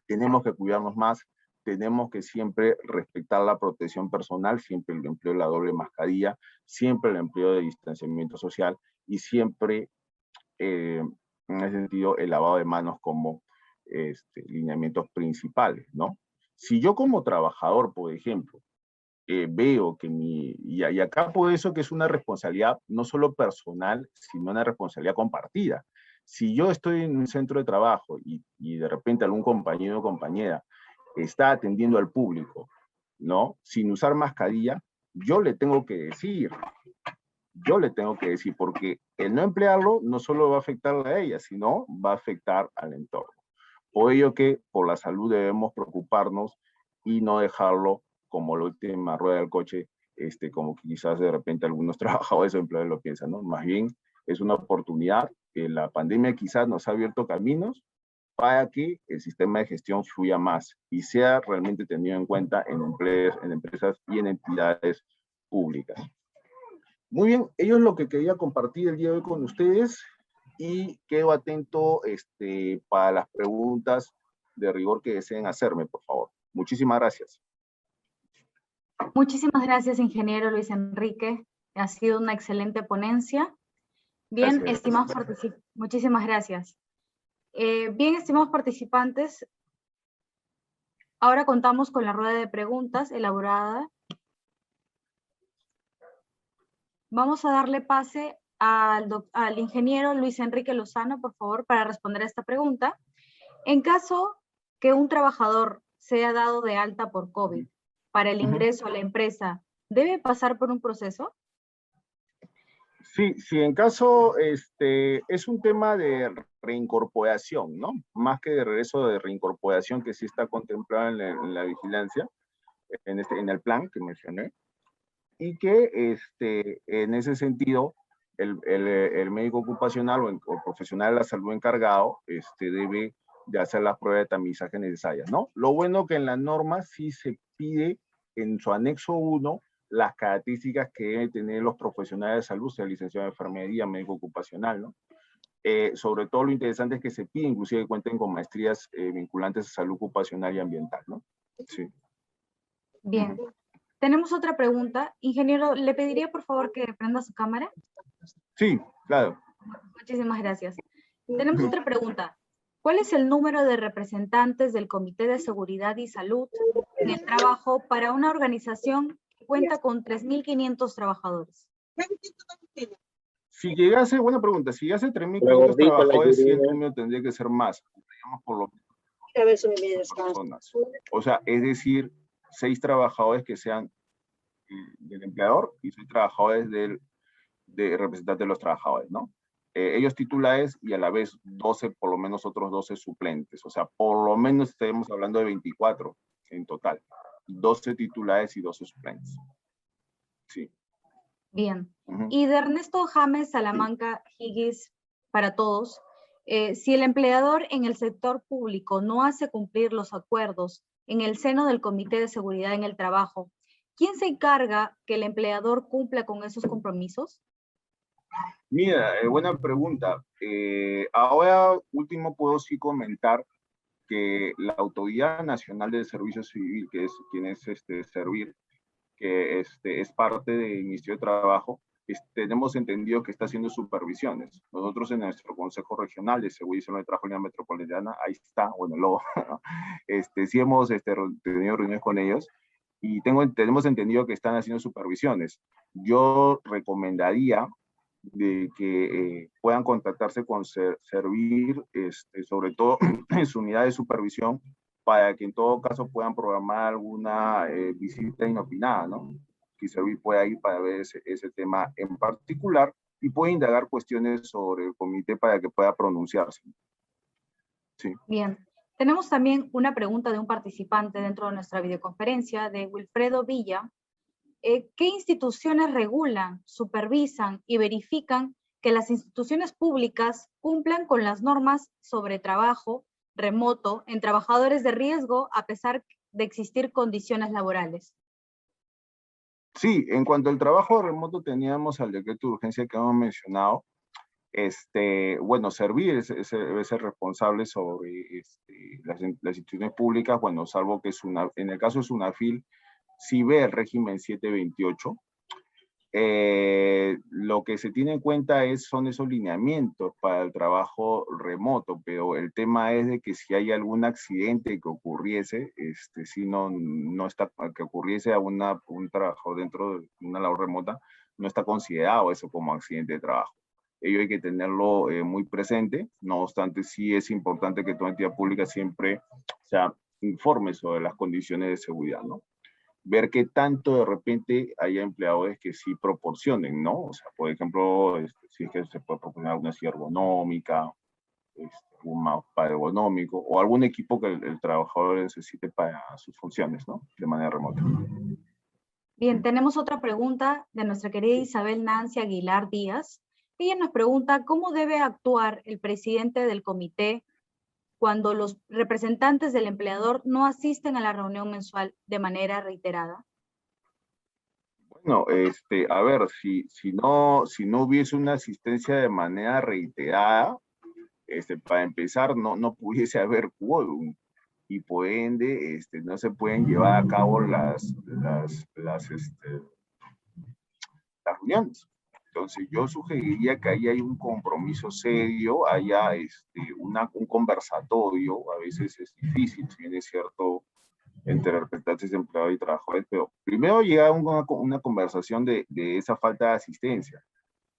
tenemos que cuidarnos más, tenemos que siempre respetar la protección personal, siempre el empleo de la doble mascarilla, siempre el empleo de distanciamiento social, y siempre, en ese sentido, el lavado de manos como lineamientos principales, ¿no? Si yo como trabajador, por ejemplo, veo que y acá por eso que es una responsabilidad no solo personal, sino una responsabilidad compartida. Si yo estoy en un centro de trabajo y de repente algún compañero o compañera está atendiendo al público, ¿no? Sin usar mascarilla, yo le tengo que decir, porque el no emplearlo no solo va a afectar a ella, sino va a afectar al entorno. Por ello que por la salud debemos preocuparnos y no dejarlo como la última rueda del coche, como quizás de repente algunos trabajadores o empleados lo piensan, ¿no? Más bien es una oportunidad que la pandemia quizás nos ha abierto caminos para que el sistema de gestión fluya más y sea realmente tenido en cuenta en empresas y en entidades públicas. Muy bien, ello es lo que quería compartir el día de hoy con ustedes, y quedo atento para las preguntas de rigor que deseen hacerme, por favor. Muchísimas gracias. Muchísimas gracias, ingeniero Luis Enrique. Ha sido una excelente ponencia. Bien, Gracias. estimados participantes, muchísimas gracias. Bien, estimados participantes, ahora contamos con la rueda de preguntas elaborada. Vamos a darle pase al ingeniero Luis Enrique Lozano, por favor, para responder a esta pregunta. En caso que un trabajador sea dado de alta por COVID para el ingreso a la empresa, ¿debe pasar por un proceso? Sí, en caso, es un tema de reincorporación, ¿no? Más que de regreso, de reincorporación, que sí está contemplado en la vigilancia, en el plan que mencioné, y que en ese sentido el médico ocupacional o profesional de la salud encargado debe de hacer las pruebas de tamizaje necesarias, ¿no? Lo bueno que en la norma sí se pide en su anexo 1 las características que deben tener los profesionales de salud, sea licenciado en enfermería, médico ocupacional, ¿no? Sobre todo lo interesante es que se pide inclusive que cuenten con maestrías vinculantes a salud ocupacional y ambiental, ¿no? Sí. Bien. Tenemos otra pregunta. Ingeniero, le pediría por favor que prenda su cámara. Sí, claro. Muchísimas gracias. Tenemos otra pregunta. ¿Cuál es el número de representantes del Comité de Seguridad y Salud en el trabajo para una organización que cuenta con 3.500 trabajadores? Si llegase, buena pregunta, si llegase 3.500 trabajadores, sí, el número tendría que ser más, digamos, por lo menos personas. O sea, es decir, 6 trabajadores que sean del empleador y 6 trabajadores de representantes de los trabajadores, ¿no? Ellos titulares y a la vez 12, por lo menos otros 12 suplentes. O sea, por lo menos estaremos hablando de 24 en total. 12 titulares y 12 suplentes. Sí. Bien. Y de Ernesto James Salamanca Higgins, para todos, si el empleador en el sector público no hace cumplir los acuerdos en el seno del Comité de Seguridad en el Trabajo, ¿quién se encarga que el empleador cumpla con esos compromisos? Mira, buena pregunta. Ahora último puedo sí comentar que la Autoridad Nacional del Servicio Civil, que es quien es Servir, que es parte del Ministerio de Trabajo, tenemos entendido que está haciendo supervisiones. Nosotros en nuestro Consejo Regional de Seguridad y Salud de Trabajo en la Metropolitana, ahí está, bueno, luego, sí hemos tenido reuniones con ellos y tenemos entendido que están haciendo supervisiones. Yo recomendaría de que puedan contactarse con Servir, sobre todo en su unidad de supervisión, para que en todo caso puedan programar alguna visita inopinada, ¿no? Que Servir pueda ir para ver ese tema en particular y puede indagar cuestiones sobre el comité para que pueda pronunciarse. Sí. Bien. Tenemos también una pregunta de un participante dentro de nuestra videoconferencia, de Wilfredo Villa. ¿Qué instituciones regulan, supervisan y verifican que las instituciones públicas cumplan con las normas sobre trabajo remoto en trabajadores de riesgo a pesar de existir condiciones laborales? Sí, en cuanto al trabajo remoto teníamos al decreto de urgencia que hemos mencionado. Bueno, Servir es el responsable sobre las instituciones públicas, bueno, salvo que en el caso de Sunafil, sí ve el régimen 728. Lo que se tiene en cuenta son esos lineamientos para el trabajo remoto, pero el tema es de que si hay algún accidente que ocurriese, si no está, que ocurriese a un trabajo dentro de una labor remota, no está considerado eso como accidente de trabajo. Ello hay que tenerlo muy presente. No obstante, sí es importante que toda entidad pública siempre informe sobre las condiciones de seguridad, ¿no? Ver qué tanto de repente haya empleadores que sí proporcionen, ¿no? O sea, por ejemplo, si es que se puede proporcionar una silla ergonómica, un mousepad ergonómico, o algún equipo que el trabajador necesite para sus funciones, ¿no? De manera remota. Bien, tenemos otra pregunta de nuestra querida Isabel Nancy Aguilar Díaz. Ella nos pregunta cómo debe actuar el presidente del comité cuando los representantes del empleador no asisten a la reunión mensual de manera reiterada. Bueno, a ver, si no hubiese una asistencia de manera reiterada, para empezar, no pudiese haber quórum y por ende no se pueden llevar a cabo las reuniones. Entonces yo sugeriría que ahí hay un compromiso serio, haya un conversatorio. A veces es difícil, si bien es cierto, entre representantes de empleadores y trabajadores, pero primero llega una conversación de esa falta de asistencia.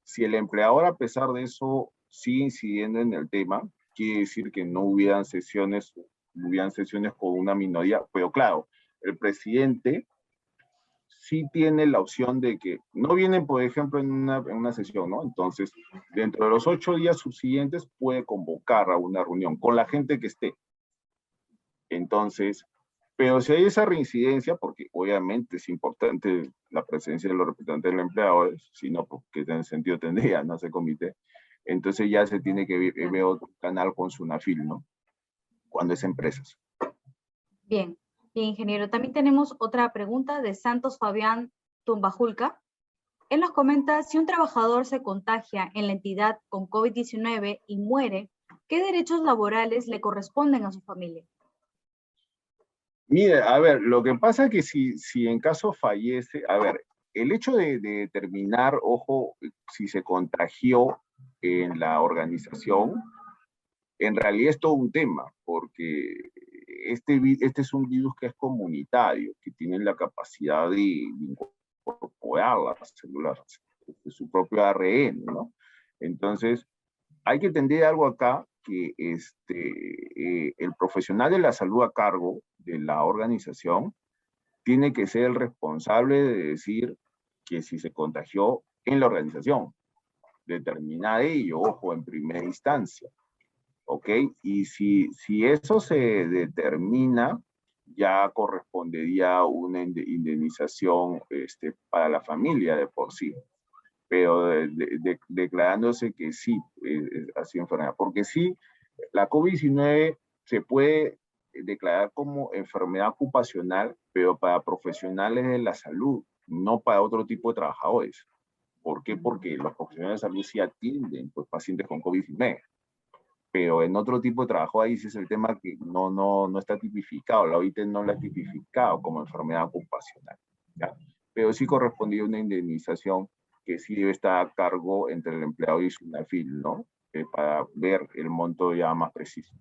Si el empleador, a pesar de eso, sigue incidiendo en el tema, quiere decir que no hubieran sesiones con una minoría, pero claro, el presidente sí tiene la opción de que no vienen, por ejemplo, en una sesión, ¿no? Entonces, dentro de los 8 días subsiguientes puede convocar a una reunión con la gente que esté. Entonces, pero si hay esa reincidencia, porque obviamente es importante la presencia de los representantes del empleador, si no, pues, ¿qué sentido tendría, no, ese comité? Entonces ya se tiene que ver otro canal con Sunafil, ¿no? Cuando es empresas. Bien, ingeniero. También tenemos otra pregunta de Santos Fabián Tumbajulca. Él nos comenta, si un trabajador se contagia en la entidad con COVID-19 y muere, ¿qué derechos laborales le corresponden a su familia? Mire, a ver, lo que pasa es que si en caso fallece, a ver, el hecho de determinar, ojo, si se contagió en la organización, en realidad es todo un tema, porque este es un virus que es comunitario, que tiene la capacidad de incorporar las células de su propio ARN, ¿no? Entonces, hay que entender algo acá, que el profesional de la salud a cargo de la organización tiene que ser el responsable de decir que si se contagió en la organización, determinar ello, ojo, en primera instancia. ¿Ok? Y si eso se determina, ya correspondería una indemnización para la familia de por sí, pero declarándose que sí ha sido enfermedad. Porque sí, la COVID-19 se puede declarar como enfermedad ocupacional, pero para profesionales de la salud, no para otro tipo de trabajadores. ¿Por qué? Porque los profesionales de salud sí atienden pues, pacientes con COVID-19, pero en otro tipo de trabajo ahí sí es el tema que no está tipificado, la OIT no lo ha tipificado como enfermedad ocupacional, ¿ya? Pero sí correspondía una indemnización que sí debe estar a cargo entre el empleado y su NAFIL, ¿no? Para ver el monto ya más preciso.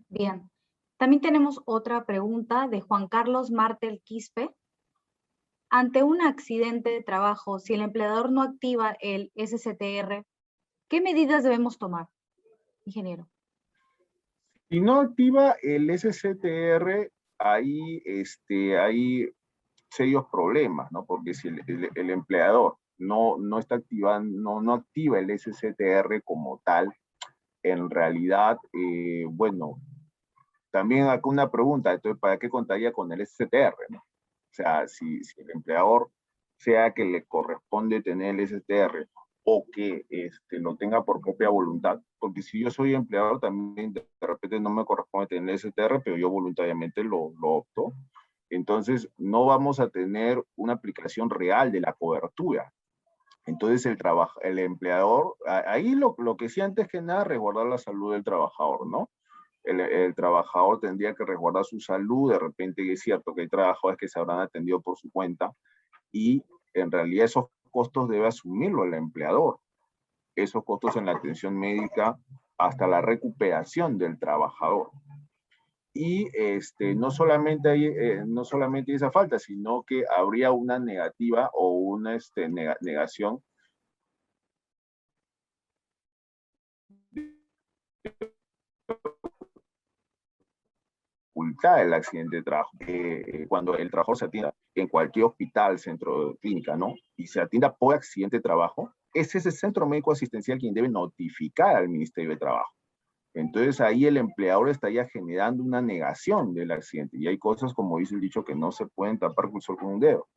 Bien. También tenemos otra pregunta de Juan Carlos Martel Quispe. Ante un accidente de trabajo, si el empleador no activa el SCTR, ¿qué medidas debemos tomar, ingeniero? Si no activa el SCTR, ahí hay serios problemas, ¿no? Porque si el empleador no está activando, no activa el SCTR como tal, en realidad, bueno, también acá una pregunta, entonces, ¿para qué contaría con el SCTR, no? O sea, si el empleador, sea que le corresponde tener el STR o que lo tenga por propia voluntad, porque si yo soy empleador también de repente no me corresponde tener el STR, pero yo voluntariamente lo opto, entonces no vamos a tener una aplicación real de la cobertura. Entonces el empleador, ahí lo que sí antes que nada, resguardar la salud del trabajador, ¿no? El trabajador tendría que resguardar su salud, de repente es cierto que hay trabajadores que se habrán atendido por su cuenta, y en realidad esos costos debe asumirlo el empleador, esos costos en la atención médica hasta la recuperación del trabajador. Y no solamente esa falta, sino que habría una negativa o una negación el accidente de trabajo. Cuando el trabajador se atienda en cualquier hospital, centro de clínica, ¿no? Y se atienda por accidente de trabajo, es ese centro médico asistencial quien debe notificar al Ministerio de Trabajo. Entonces ahí el empleador estaría generando una negación del accidente. Y hay cosas, como dice el dicho, que no se pueden tapar con un dedo.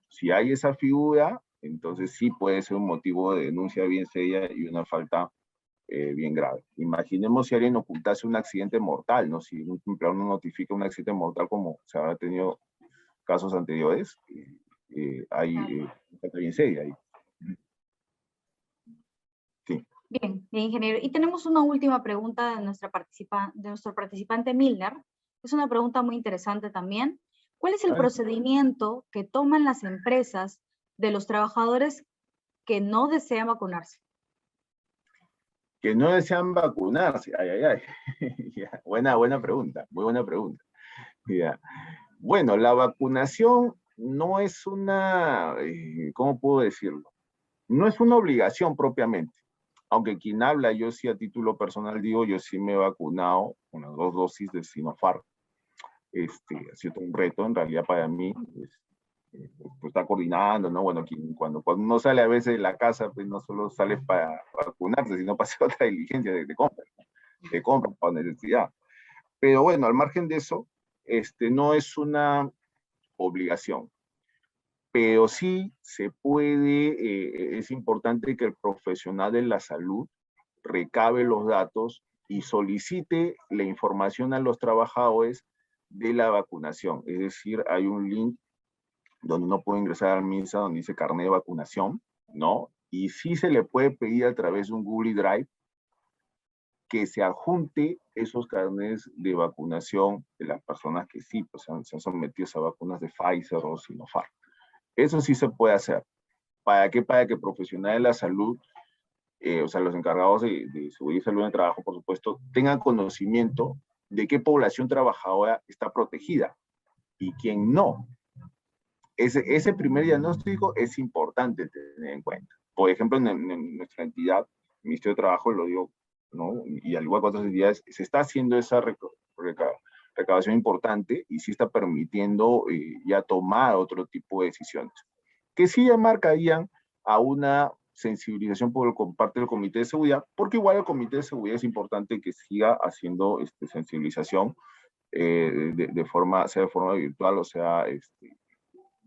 Si hay esa figura, entonces sí puede ser un motivo de denuncia bien seria y una falta bien grave. Imaginemos si alguien ocultase un accidente mortal, ¿no? Si un empleador no notifica un accidente mortal como se habrá tenido casos anteriores, hay falta bien seria ahí. Sí. Bien, ingeniero. Y tenemos una última pregunta de nuestro participante Milner. Es una pregunta muy interesante también. ¿Cuál es el procedimiento que toman las empresas de los trabajadores que no desean vacunarse? Que no desean vacunarse. Ay, ay, ay. Ya, buena pregunta, muy buena pregunta. Ya. Bueno, la vacunación no es una, ¿cómo puedo decirlo? No es una obligación propiamente. Aunque quien habla, yo sí a título personal digo, yo sí me he vacunado con las 2 dosis de Sinopharm. Ha sido un reto en realidad para mí, pues está coordinando, ¿no? Bueno, cuando uno sale a veces de la casa, pues no solo sale para vacunarse, sino para hacer otra diligencia de compra para necesidad. Pero bueno, al margen de eso, no es una obligación, pero sí se puede, es importante que el profesional de la salud recabe los datos y solicite la información a los trabajadores de la vacunación. Es decir, hay un link donde uno puede ingresar al MINSA donde dice carnet de vacunación, ¿no? Y sí se le puede pedir a través de un Google Drive que se adjunte esos carnets de vacunación de las personas que sí pues, se han sometido a vacunas de Pfizer o Sinopharm. Eso sí se puede hacer. ¿Para qué? Para que profesionales de la salud, o sea, los encargados de seguridad y salud en el trabajo, por supuesto, tengan conocimiento de qué población trabajadora está protegida y quién no. Ese primer diagnóstico es importante tener en cuenta. Por ejemplo, en nuestra entidad, el Ministerio de Trabajo, lo digo, ¿no? Y al igual que otras entidades, se está haciendo esa recaudación importante y sí está permitiendo ya tomar otro tipo de decisiones, que sí ya marcarían a una sensibilización por parte del Comité de Seguridad, porque igual el Comité de Seguridad es importante que siga haciendo sensibilización de forma virtual, o sea,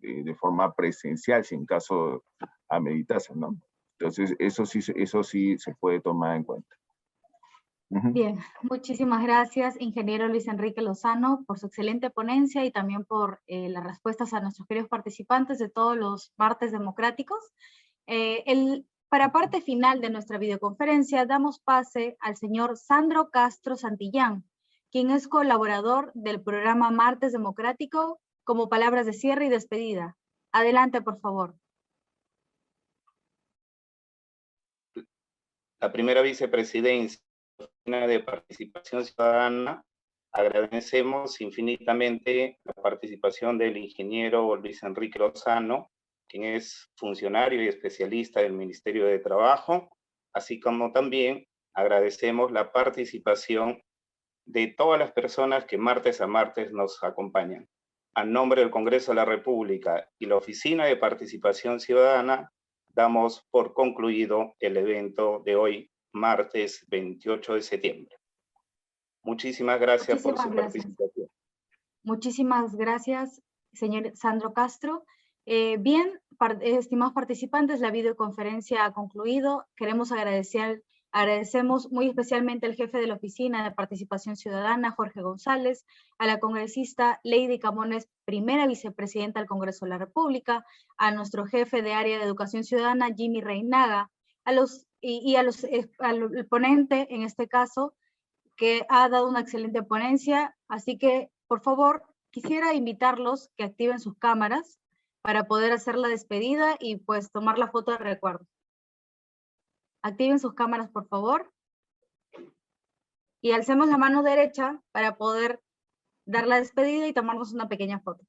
de forma presencial, si en caso ameritase, ¿no? Entonces, eso sí se puede tomar en cuenta. Bien, muchísimas gracias, ingeniero Luis Enrique Lozano, por su excelente ponencia y también por las respuestas a nuestros queridos participantes de todos los martes democráticos. Para parte final de nuestra videoconferencia, damos pase al señor Sandro Castro Santillán, quien es colaborador del programa Martes Democrático, como palabras de cierre y despedida. Adelante, por favor. La primera vicepresidencia de Participación Ciudadana, agradecemos infinitamente la participación del ingeniero Luis Enrique Lozano, quien es funcionario y especialista del Ministerio de Trabajo, así como también agradecemos la participación de todas las personas que martes a martes nos acompañan. A nombre del Congreso de la República y la Oficina de Participación Ciudadana, damos por concluido el evento de hoy, martes 28 de septiembre. Muchísimas gracias por su participación. Muchísimas gracias, señor Sandro Castro. Bien, estimados participantes, la videoconferencia ha concluido. Agradecemos muy especialmente al jefe de la Oficina de Participación Ciudadana, Jorge González, a la congresista Lady Camones, primera vicepresidenta del Congreso de la República, a nuestro jefe de área de Educación Ciudadana, Jimmy Reinaga, al ponente, en este caso, que ha dado una excelente ponencia. Así que, por favor, quisiera invitarlos que activen sus cámaras para poder hacer la despedida y pues tomar la foto de recuerdo. Activen sus cámaras, por favor. Y alcemos la mano derecha para poder dar la despedida y tomarnos una pequeña foto.